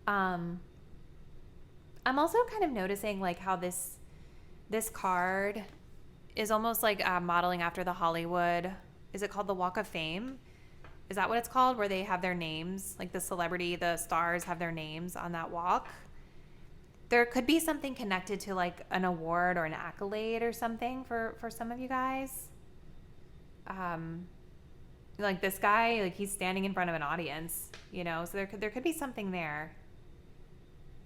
I'm also kind of noticing like how this card is almost like modeling after the Hollywood. Is it called the Walk of Fame? Is that what it's called? Where they have their names, like the celebrity, the stars have their names on that walk. There could be something connected to like an award or an accolade or something for some of you guys. Like this guy, like he's standing in front of an audience, you know, so there could be something there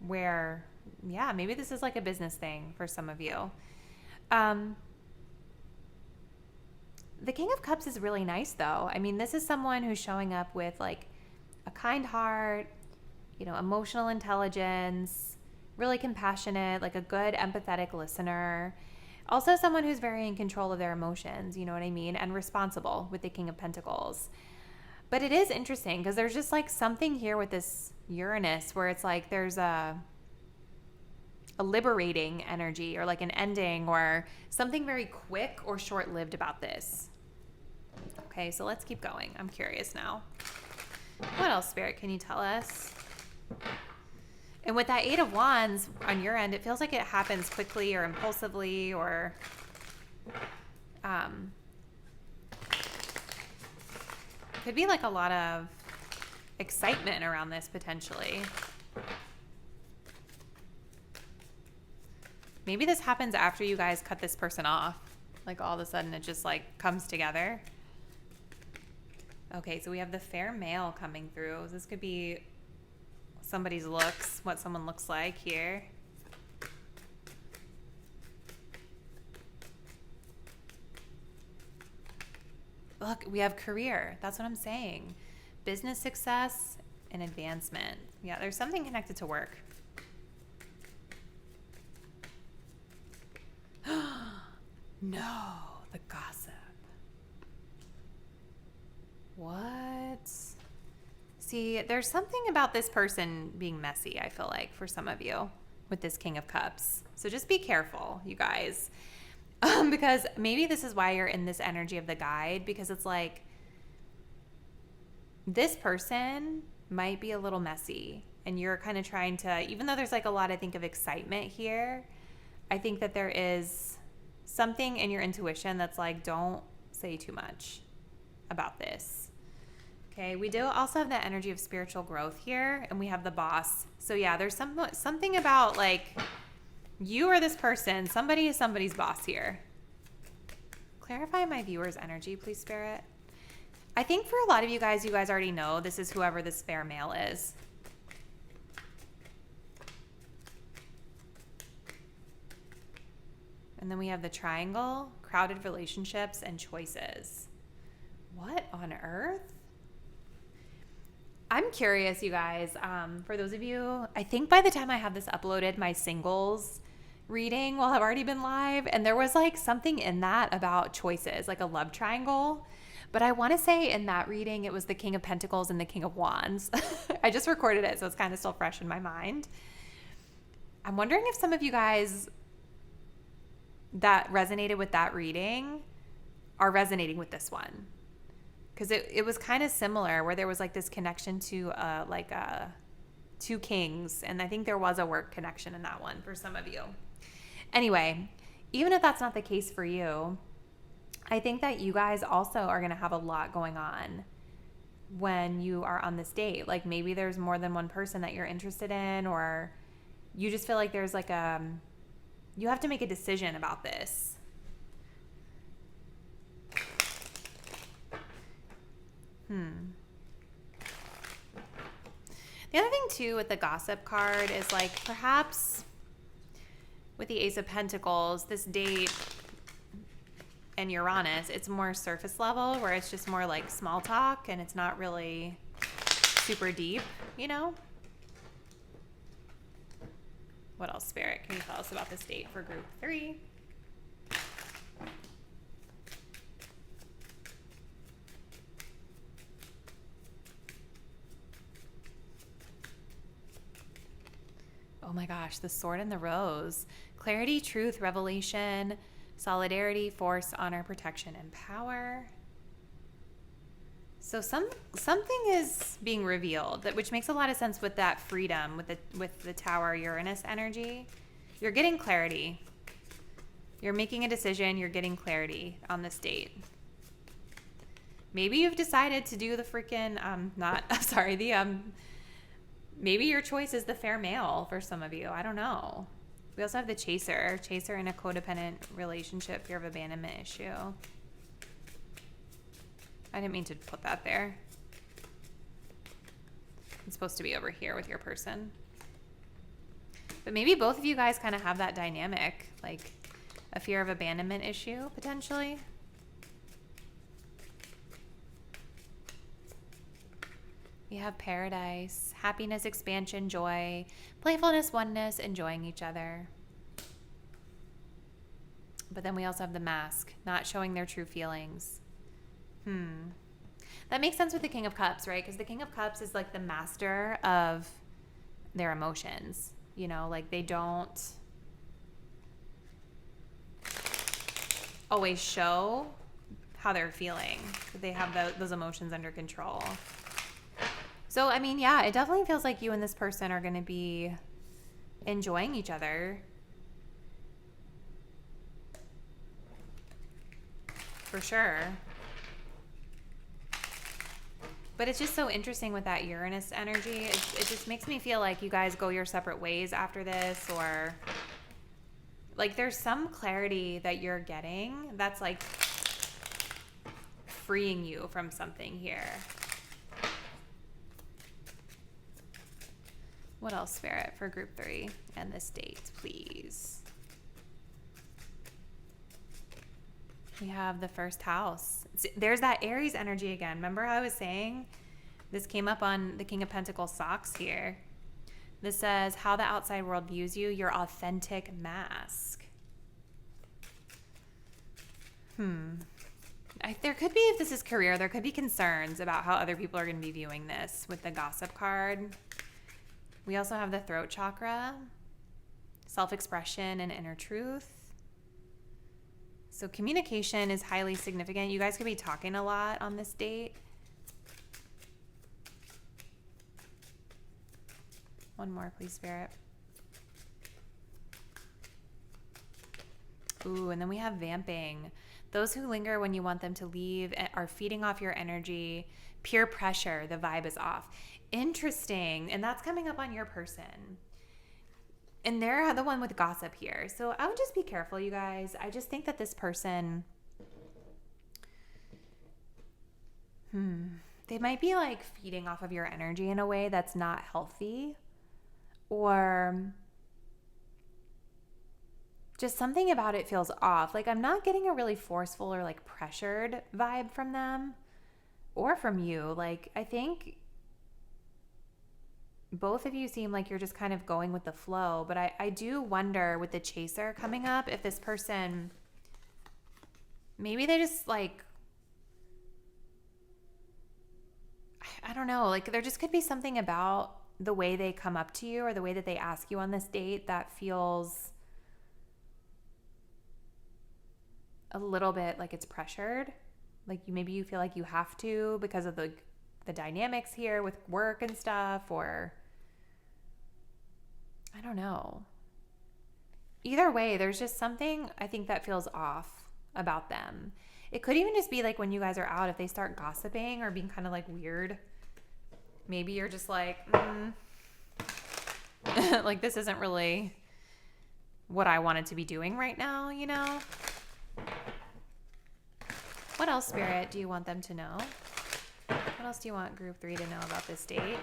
where, yeah, maybe this is like a business thing for some of you. The King of Cups is really nice though. I mean, this is someone who's showing up with like a kind heart, you know, emotional intelligence, really compassionate, like a good empathetic listener. Also someone who's very in control of their emotions, you know what I mean? And responsible with the King of Pentacles. But it is interesting because there's just like something here with this Uranus where it's like there's a a liberating energy, or like an ending, or something very quick or short-lived about this. Okay, so let's keep going. I'm curious now. What else, Spirit, can you tell us? And with that Eight of Wands on your end, it feels like it happens quickly or impulsively, or could be like a lot of excitement around this potentially. Maybe this happens after you guys cut this person off. Like all of a sudden it just like comes together. Okay, so we have the fair male coming through. This could be somebody's looks, what someone looks like here. Look, we have career. That's what I'm saying. Business success and advancement. Yeah, there's something connected to work. No, the gossip. What? See, there's something about this person being messy, I feel like, for some of you with this King of Cups. So just be careful, you guys. Because maybe this is why you're in this energy of the guide, because it's like this person might be a little messy and you're kind of trying to, even though there's like a lot, I think, of excitement here, I think that there is something in your intuition that's like, don't say too much about this. Okay, we do also have that energy of spiritual growth here, and we have the Boss. So yeah, there's something about like you or this person, somebody is somebody's boss here. Clarify my viewer's energy, please, Spirit. I think for a lot of you guys already know this is whoever this fair male is. And then we have the triangle, crowded relationships, and choices. What on earth? I'm curious, you guys. For those of you, I think by the time I have this uploaded, my singles reading will have already been live. And there was like something in that about choices, like a love triangle. But I want to say in that reading, it was the King of Pentacles and the King of Wands. I just recorded it, so it's kind of still fresh in my mind. I'm wondering if some of you guys that resonated with that reading are resonating with this one. Because it was kind of similar, where there was like this connection to two kings. And I think there was a work connection in that one for some of you. Anyway, even if that's not the case for you, I think that you guys also are going to have a lot going on when you are on this date. Like maybe there's more than one person that you're interested in, or you just feel like there's like you have to make a decision about this. The other thing too with the gossip card is like perhaps with the Ace of Pentacles, this date and Uranus, it's more surface level, where it's just more like small talk and it's not really super deep, you know? What else, Spirit? Can you tell us about this date for group 3? Oh my gosh, the Sword and the Rose. Clarity, truth, revelation, solidarity, force, honor, protection, and power. So something is being revealed, which makes a lot of sense with that freedom, with the Tower Uranus energy. You're getting clarity. You're making a decision. You're getting clarity on this date. Maybe you've decided to do the freaking maybe your choice is the fair male for some of you. I don't know. We also have the chaser in a codependent relationship, fear of abandonment issue. I didn't mean to put that there. It's supposed to be over here with your person. But maybe both of you guys kind of have that dynamic, like a fear of abandonment issue, potentially. We have paradise, happiness, expansion, joy, playfulness, oneness, enjoying each other. But then we also have the mask, not showing their true feelings. That makes sense with the King of Cups, right? Because the King of Cups is like the master of their emotions. You know, like they don't always show how they're feeling. They have those emotions under control. So, I mean, yeah, it definitely feels like you and this person are going to be enjoying each other. For sure. But it's just so interesting with that Uranus energy. It just makes me feel like you guys go your separate ways after this, or like there's some clarity that you're getting that's like freeing you from something here. What else, Spirit, for group 3 and this date, please? We have the first house. There's that Aries energy again. Remember how I was saying this came up on the King of Pentacles socks here? This says how the outside world views you, your authentic mask. There could be, if this is career, there could be concerns about how other people are going to be viewing this with the gossip card. We also have the throat chakra, self-expression and inner truth. So communication is highly significant. You guys could be talking a lot on this date. One more, please, Spirit. Ooh, and then we have vamping. Those who linger when you want them to leave are feeding off your energy. Peer pressure, the vibe is off. Interesting. And that's coming up on your person. And they're the one with gossip here. So I would just be careful, you guys. I just think that this person, they might be like feeding off of your energy in a way that's not healthy, or just something about it feels off. Like I'm not getting a really forceful or like pressured vibe from them or from you. Like I think both of you seem like you're just kind of going with the flow, but I do wonder with the chaser coming up if this person, maybe they just like, I don't know, like there just could be something about the way they come up to you or the way that they ask you on this date that feels a little bit like it's pressured. Like maybe you feel like you have to because of the dynamics here with work and stuff, or I don't know. Either way, there's just something I think that feels off about them. It could even just be like when you guys are out, if they start gossiping or being kind of like weird, maybe you're just like, like this isn't really what I wanted to be doing right now, you know? What else, Spirit, do you want them to know? What else do you want group 3 to know about this date?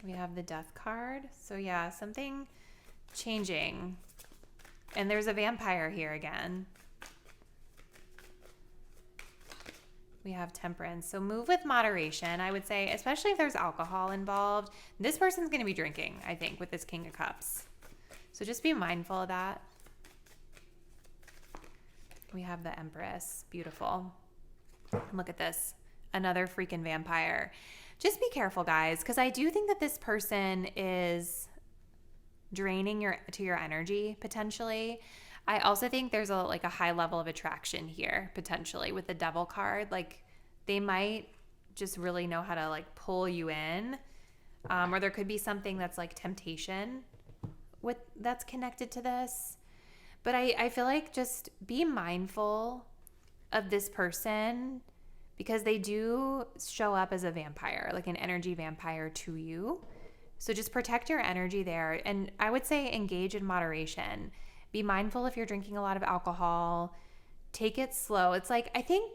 We have the Death card. So yeah, something changing. And there's a vampire here again. We have Temperance. So move with moderation, I would say, especially if there's alcohol involved. This person's going to be drinking, I think, with this King of Cups. So just be mindful of that. We have the Empress. Beautiful. Look at this. Another freaking vampire. Just be careful, guys, because I do think that this person is draining your energy potentially. I also think there's a high level of attraction here potentially with the Devil card. Like they might just really know how to like pull you in, or there could be something that's like temptation that's connected to this. But I feel like just be mindful of this person because they do show up as a vampire, like an energy vampire to you. So just protect your energy there. And I would say engage in moderation. Be mindful if you're drinking a lot of alcohol. Take it slow. It's like, I think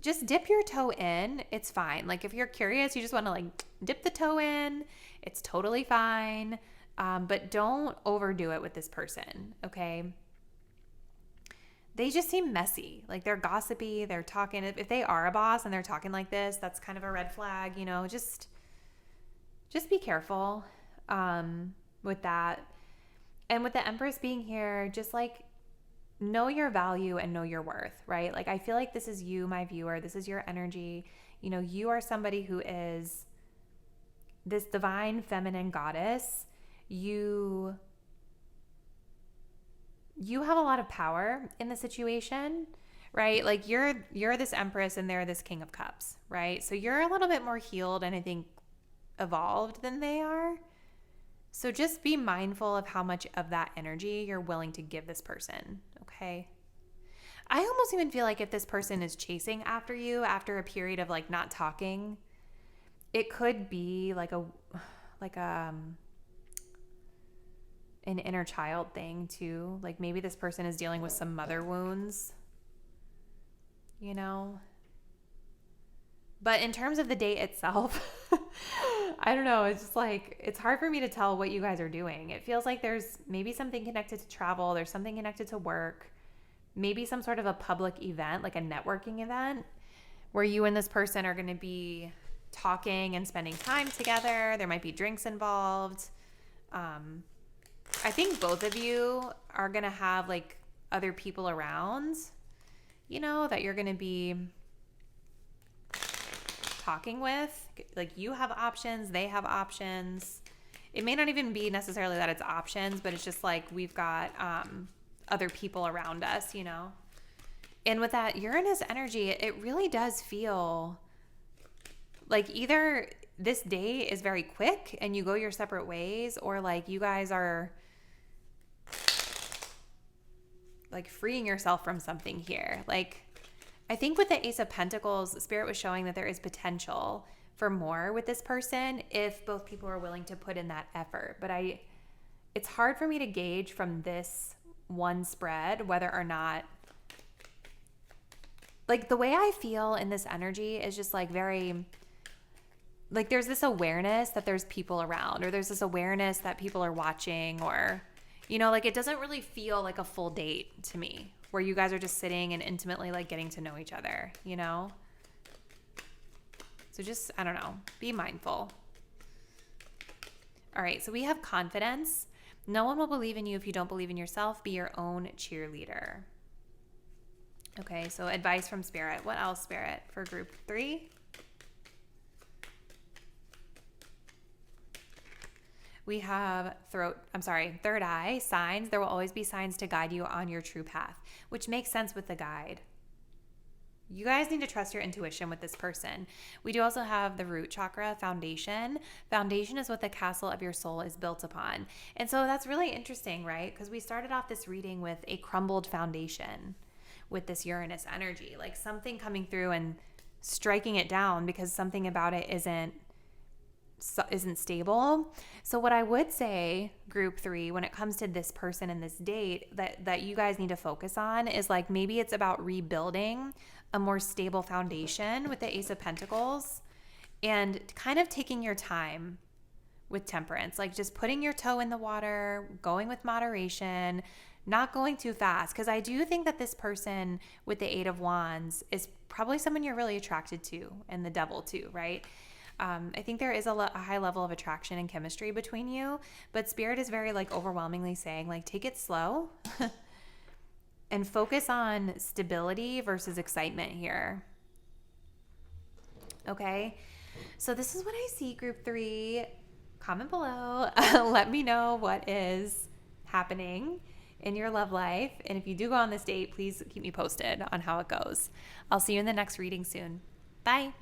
just dip your toe in. It's fine. Like if you're curious, you just want to like dip the toe in. It's totally fine. But don't overdo it with this person, okay? They just seem messy. Like they're gossipy. They're talking. If they are a boss and they're talking like this, that's kind of a red flag, you know, just be careful with that. And with the Empress being here, just like know your value and know your worth, right? Like I feel like this is you, my viewer. This is your energy. You know, you are somebody who is this divine feminine goddess, you have a lot of power in the situation, right? Like you're this Empress and they're this King of Cups, right? So you're a little bit more healed and I think evolved than they are. So just be mindful of how much of that energy you're willing to give this person, okay? I almost even feel like if this person is chasing after you after a period of like not talking, it could be like an inner child thing too. Like maybe this person is dealing with some mother wounds, you know? But in terms of the date itself, I don't know. It's just like, it's hard for me to tell what you guys are doing. It feels like there's maybe something connected to travel. There's something connected to work, maybe some sort of a public event, like a networking event where you and this person are going to be talking and spending time together. There might be drinks involved. I think both of you are going to have like other people around, you know, that you're going to be talking with. Like you have options, they have options. It may not even be necessarily that it's options, but it's just like we've got other people around us, you know. And with that Uranus energy, it really does feel like either this day is very quick and you go your separate ways, or like you guys are like freeing yourself from something here. Like I think with the Ace of Pentacles, Spirit was showing that there is potential for more with this person if both people are willing to put in that effort. But it's hard for me to gauge from this one spread whether or not, like the way I feel in this energy is just like very, like there's this awareness that there's people around, or there's this awareness that people are watching, or, you know, like it doesn't really feel like a full date to me, where you guys are just sitting and intimately like getting to know each other, you know? So just, I don't know, be mindful. All right, so we have confidence. No one will believe in you if you don't believe in yourself. Be your own cheerleader. Okay, so advice from Spirit. What else, Spirit, for group 3? We have third eye, signs. There will always be signs to guide you on your true path, which makes sense with the guide. You guys need to trust your intuition with this person. We do also have the root chakra, foundation. Foundation is what the castle of your soul is built upon. And so that's really interesting, right? Because we started off this reading with a crumbled foundation with this Uranus energy, like something coming through and striking it down because something about it isn't stable. So what I would say, group 3, when it comes to this person and this date, that you guys need to focus on is like maybe it's about rebuilding a more stable foundation with the Ace of Pentacles, and kind of taking your time with temperance, like just putting your toe in the water, going with moderation, not going too fast. Because I do think that this person with the 8 of Wands is probably someone you're really attracted to, and the Devil too, right? I think there is a high level of attraction and chemistry between you, but Spirit is very like overwhelmingly saying like take it slow and focus on stability versus excitement here. Okay, so this is what I see, group 3. Comment below. Let me know what is happening in your love life, and if you do go on this date, please keep me posted on how it goes. I'll see you in the next reading soon. Bye.